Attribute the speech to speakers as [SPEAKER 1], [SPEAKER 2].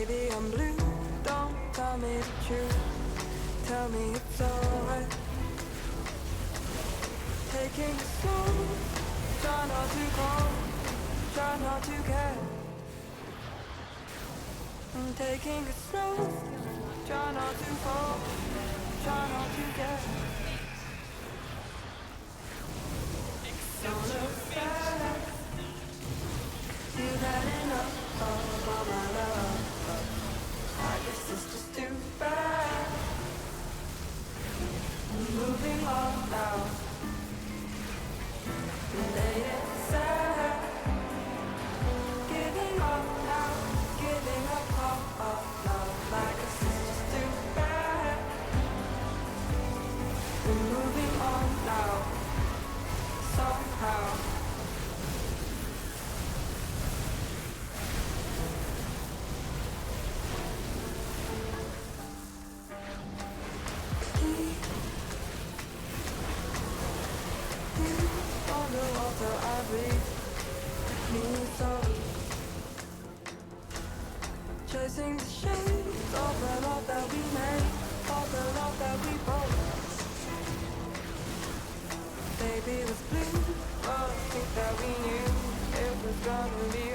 [SPEAKER 1] Baby, I'm blue, don't tell me the truth. Tell me it's alright. Taking it slow, try not to call, try not to care. I'm taking it slow, try not to fall, try not to get. Don't look back, you've had enough of all my love. I guess it's just too bad. Moving on now. Late and sad. Giving up now. Giving up now. I guess it's just too bad. We're moving on now. Somehow. On the water I breathe, me so. Chasing the shades of the love that we made, of the love that we broke. Baby was blue, but I think that we knew it was gonna be